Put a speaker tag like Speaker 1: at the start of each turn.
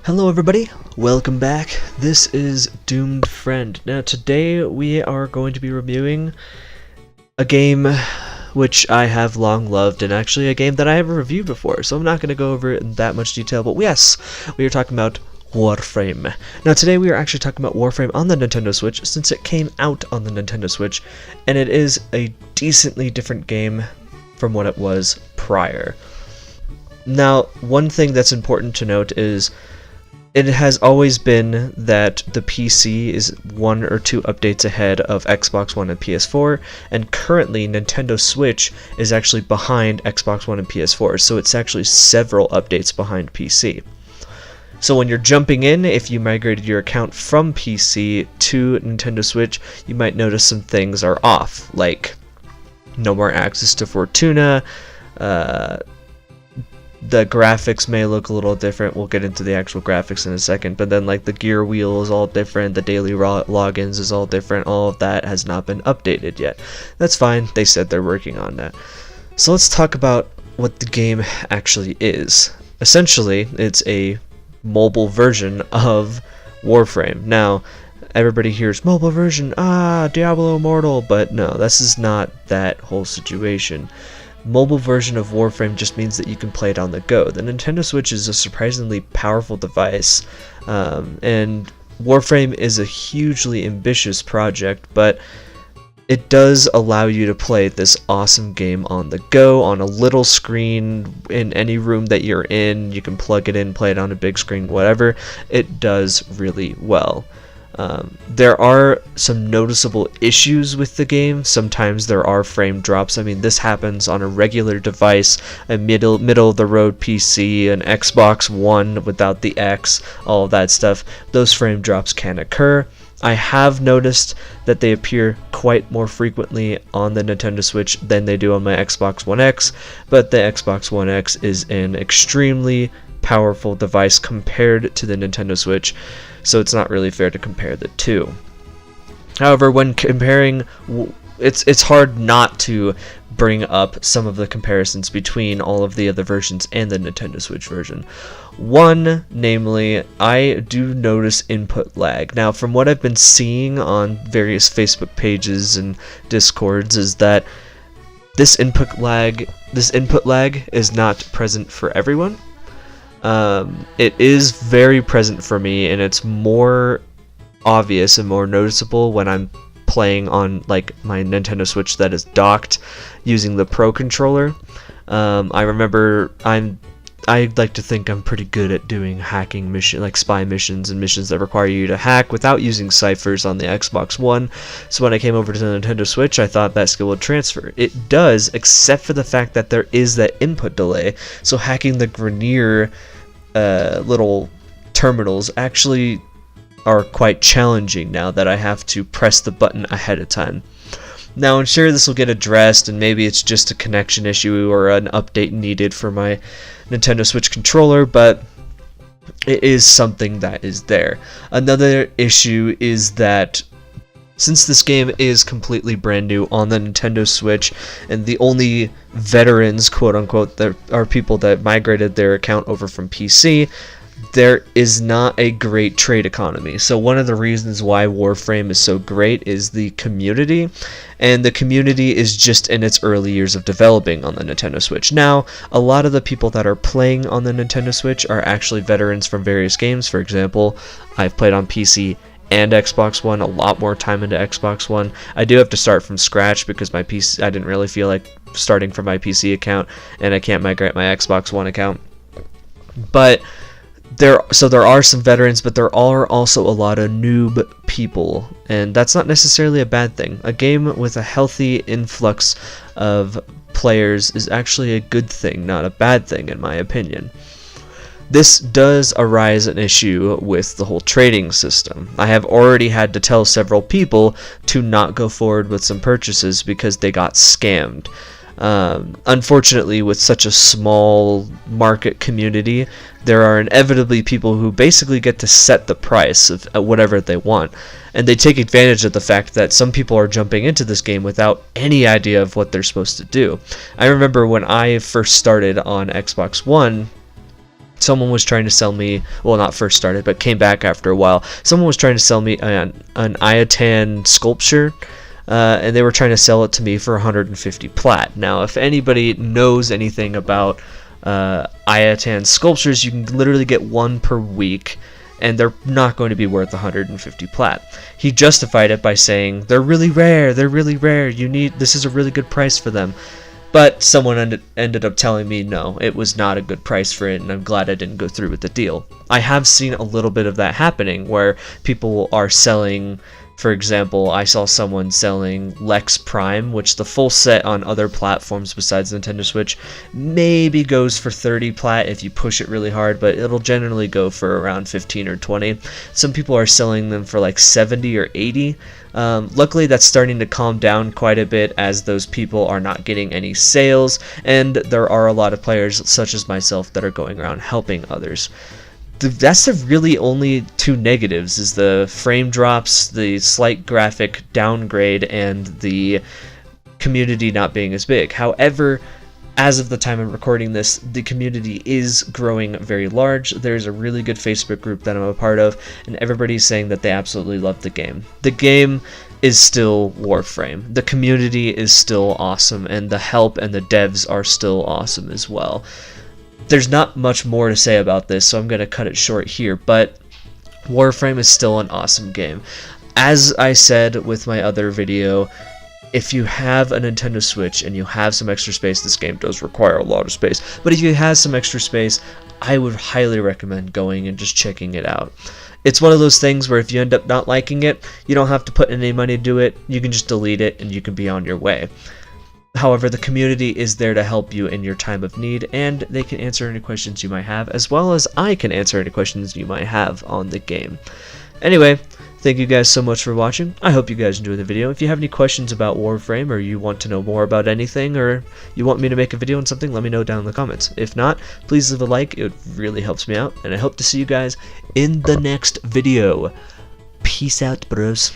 Speaker 1: Hello everybody, welcome back. This is Doomed Friend. Now today we are going to be reviewing a game which I have long loved, and actually a game that I haven't reviewed before, so I'm not going to go over it in that much detail, but yes, we are talking about Warframe. Now today we are actually talking about Warframe on the Nintendo Switch, since it came out on the Nintendo Switch, and it is a decently different game from what it was prior. Now, one thing that's important to note is it has always been that the PC is 1 or 2 updates ahead of Xbox One and PS4, and currently Nintendo Switch is actually behind Xbox One and PS4, so it's actually several updates behind PC. So when you're jumping in, if you migrated your account from PC to Nintendo Switch, you might notice some things are off, like no more access to Fortuna, the graphics may look a little different. We'll get into the actual graphics in a second, but then like the gear wheel is all different, the daily logins is all different. All of that has not been updated yet. That's fine, they said they're working on that. So let's talk about what the game actually is. Essentially, it's a mobile version of Warframe. Now, everybody hears mobile version, Diablo Immortal, but no, this is not that whole situation. Mobile version of Warframe just means that you can play it on the go. The Nintendo Switch is a surprisingly powerful device, and Warframe is a hugely ambitious project, but it does allow you to play this awesome game on the go, on a little screen, in any room that you're in. You can plug it in, play it on a big screen, whatever. It does really well. There are some noticeable issues with the game. Sometimes there are frame drops. I mean, this happens on a regular device, a middle of the road PC, an Xbox One without the X, all of that stuff. Those frame drops can occur. I have noticed that they appear quite more frequently on the Nintendo Switch than they do on my Xbox One X, but the Xbox One X is an extremely powerful device compared to the Nintendo Switch, so it's not really fair to compare the two. However, when comparing, it's hard not to bring up some of the comparisons between all of the other versions and the Nintendo Switch version. One, namely, I do notice input lag. Now, from what I've been seeing on various Facebook pages and Discords, is that this input lag is not present for everyone. It is very present for me, and it's more obvious and more noticeable when I'm playing on like my Nintendo Switch that is docked using the Pro controller. I remember I like to think I'm pretty good at doing hacking like spy missions and missions that require you to hack without using ciphers on the Xbox One. So when I came over to the Nintendo Switch, I thought that skill would transfer. It does, except for the fact that there is that input delay. So hacking the Grenier little terminals actually are quite challenging now that I have to press the button ahead of time. Now, I'm sure this will get addressed, and maybe it's just a connection issue or an update needed for my Nintendo Switch controller, but it is something that is there. Another issue is that since this game is completely brand new on the Nintendo Switch, and the only veterans, quote-unquote, that are people that migrated their account over from PC, there is not a great trade economy. So one of the reasons why Warframe is so great is the community, and the community is just in its early years of developing on the Nintendo Switch. Now, a lot of the people that are playing on the Nintendo Switch are actually veterans from various games. For example, I've played on PC and Xbox One, a lot more time into Xbox One. I do have to start from scratch because my PC, I didn't really feel like starting from my PC account, and I can't migrate my Xbox One account. But there are some veterans, but there are also a lot of noob people, and that's not necessarily a bad thing. A game with a healthy influx of players is actually a good thing, not a bad thing, in my opinion. This does arise an issue with the whole trading system. I have already had to tell several people to not go forward with some purchases because they got scammed. Unfortunately, with such a small market community, there are inevitably people who basically get to set the price of whatever they want, and they take advantage of the fact that some people are jumping into this game without any idea of what they're supposed to do. I remember when I first started on Xbox One, someone was trying to sell me, well, not first started, but came back after a while. Someone was trying to sell me an Iatan sculpture, and they were trying to sell it to me for 150 plat. Now, if anybody knows anything about Iatan sculptures, you can literally get one per week, and they're not going to be worth 150 plat. He justified it by saying, they're really rare, this is a really good price for them. But someone ended up telling me no, it was not a good price for it, and I'm glad I didn't go through with the deal. I have seen a little bit of that happening, where people are selling, for example, I saw someone selling Lex Prime, which the full set on other platforms besides Nintendo Switch maybe goes for 30 plat if you push it really hard, but it'll generally go for around 15 or 20. Some people are selling them for like 70 or 80. Luckily, that's starting to calm down quite a bit, as those people are not getting any sales, and there are a lot of players such as myself that are going around helping others. That's the really only two negatives, is the frame drops, the slight graphic downgrade, and the community not being as big. However, as of the time I'm recording this, the community is growing very large. There's a really good Facebook group that I'm a part of, and everybody's saying that they absolutely love the game. The game is still Warframe. The community is still awesome, and the help and the devs are still awesome as well. There's not much more to say about this, so I'm going to cut it short here, but Warframe is still an awesome game. As I said with my other video, if you have a Nintendo Switch and you have some extra space, this game does require a lot of space, but if you have some extra space, I would highly recommend going and just checking it out. It's one of those things where if you end up not liking it, you don't have to put any money to it, you can just delete it and you can be on your way. However, the community is there to help you in your time of need, and they can answer any questions you might have, as well as I can answer any questions you might have on the game. Anyway, thank you guys so much for watching. I hope you guys enjoyed the video. If you have any questions about Warframe, or you want to know more about anything, or you want me to make a video on something, let me know down in the comments. If not, please leave a like, it really helps me out, and I hope to see you guys in the next video. Peace out, bros.